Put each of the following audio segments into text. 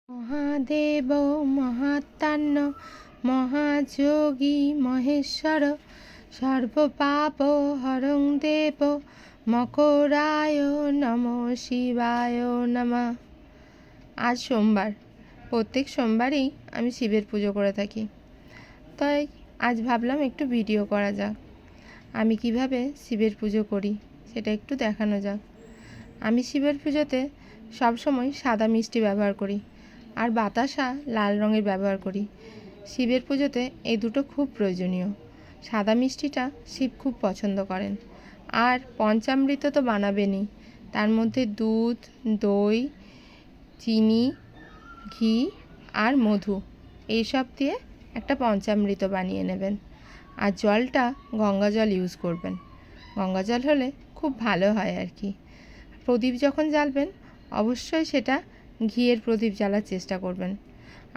মহাদেব মহাত্মান্ন মহাযোগী মহেশ্বর সর্বপাপ হরং দেব মকরায় নমঃ শিবায় নমঃ। আজ সোমবার, প্রত্যেক সোমবারই আমি শিবের পুজো করে থাকি, তাই আজ ভাবলাম একটু ভিডিও করা যাক। আমি কিভাবে শিবের পুজো করি সেটা একটু দেখানো যাক। আমি শিবের পুজোতে সবসময় সাদা মিষ্টি ব্যবহার করি আর বাতাসা লাল রঙের ব্যবহার করি। শিবের পুজোতে এই দুটো খুব প্রয়োজনীয়। সাদা মিষ্টিটা শিব খুব পছন্দ করেন। আর পঞ্চামৃত তো বানাবেনই, তার মধ্যে দুধ, দই, চিনি, ঘি আর মধু এইসব দিয়ে একটা পঞ্চামৃত বানিয়ে নেবেন। আর জলটা গঙ্গা জল ইউজ করবেন। গঙ্গা জল হলে খুব ভালো হয় আর কি। প্রদীপ যখন জ্বালবেন অবশ্যই সেটা ঘিয়ের প্রদীপ জ্বালার চেষ্টা করবেন।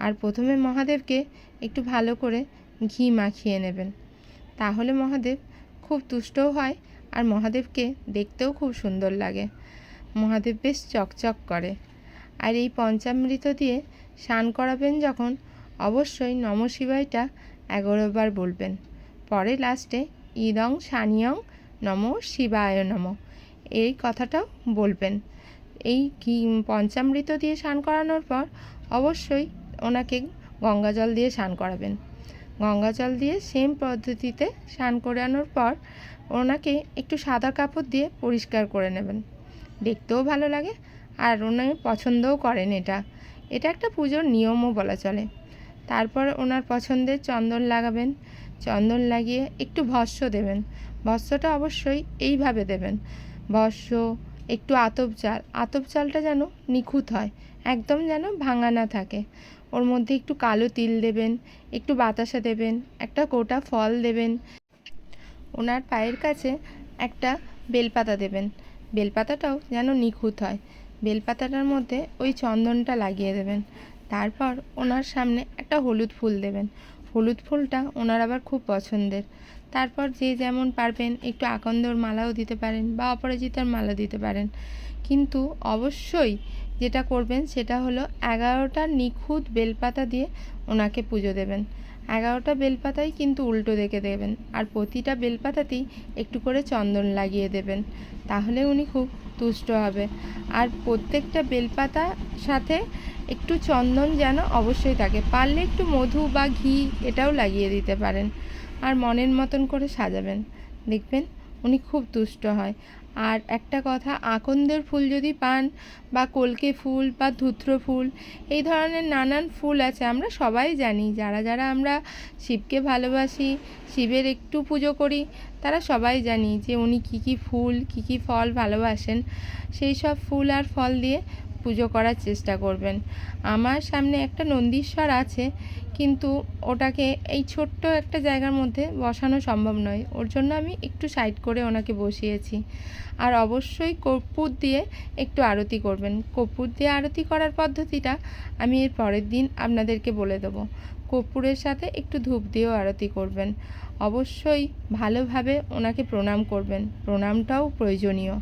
আর প্রথমে মহাদেবকে একটু ভালো করে ঘি মাখিয়ে নেবেন, তাহলে মহাদেব খুব তুষ্টও হয় আর মহাদেবকে দেখতেও খুব সুন্দর লাগে। মহাদেব বেশ চকচক করে। আর এই পঞ্চামৃত দিয়ে স্নান করাবেন যখন অবশ্যই নমঃ শিবায়টা 11 বার বলবেন। পরে লাস্টে ইদং সানিয়ং নমঃ শিবায় নমঃ এই কথাটাও বলবেন। এই পঞ্চামৃত দিয়ে স্নান করানোর পর অবশ্যই ওনাকে গঙ্গা জল দিয়ে স্নান করাবেন। গঙ্গা জল দিয়ে সেম পদ্ধতিতে স্নান করানোর পর ওনাকে একটু সাদা কাপড় দিয়ে পরিষ্কার করে নেবেন। দেখতেও ভালো লাগে আর উনি পছন্দও করেন। এটা একটা পুজোর নিয়মও বলা চলে। তারপর ওনার পছন্দের চন্দন লাগাবেন। চন্দন লাগিয়ে একটু ভস্ম দেবেন। ভস্মটা অবশ্যই এইভাবে দেবেন। ভস্ম, একটু আতপ চালটা যেন নিখুঁত হয়, একদম যেন ভাঙা না থাকে। ওর মধ্যে একটু কালো তিল দেবেন, একটু বাতাসা দেবেন, একটা গোটা ফল দেবেন। ওনার পায়ের কাছে একটা বেলপাতা দেবেন। বেলপাতাটাও যেন নিখুঁত হয়। বেলপাতাটার মধ্যে ওই চন্দনটা লাগিয়ে দেবেন। তারপর ওনার সামনে একটা হলুদ ফুল দেবেন। হলুদ ফুলটা ওনার আবার খুব পছন্দের। তারপর যে যেমন পারবেন একটু আকন্দর মালাও দিতে পারেন বা অপরাজিতার মালা দিতে পারেন। কিন্তু অবশ্যই যেটা করবেন সেটা হলো 11টা নিখুঁত বেলপাতা দিয়ে ওনাকে পুজো দেবেন। 11টা বেলপাতাই কিন্তু উল্টো দিকে দেবেন আর প্রতিটা বেলপাতাতেই একটু করে চন্দন লাগিয়ে দেবেন, তাহলে উনি খুব তুষ্ট হবে। আর প্রত্যেকটা বেলপাতার সাথে একটু চন্দন যেন অবশ্যই থাকে। পারলে একটু মধু বা ঘি এটাও লাগিয়ে দিতে পারেন। আর মনের মতন করে সাজাবেন, দেখবেন উনি খুব তুষ্ট হয়। আর একটা কথা, আকন্দের ফুল যদি পান বা কলকে ফুল বা ধূত্র ফুল, এই ধরনের নানান ফুল আছে। আমরা সবাই জানি, যারা আমরা শিবকে ভালোবাসি, শিবের একটু পুজো করি, তারা সবাই জানি যে উনি কী কী ফুল কী কী ফল ভালোবাসেন। সেই সব ফুল আর ফল দিয়ে পুজো করার চেষ্টা করবেন। আমার সামনে একটা নন্দীশ্বর আছে, কিন্তু ওটাকে এই ছোট্ট একটা জায়গার মধ্যে বসানো সম্ভব নয়। ওর জন্য আমি একটু সাইড করে ওনাকে বসিয়েছি। আর অবশ্যই কর্পূর দিয়ে একটু আরতি করবেন। কর্পূর দিয়ে আরতি করার পদ্ধতিটা আমি এর পরের দিন আপনাদেরকে বলে দেবো। কর্পূরের সাথে একটু ধূপ দিয়েও আরতি করবেন। অবশ্যই ভালোভাবে ওনাকে প্রণাম করবেন, প্রণামটাও প্রয়োজনীয়।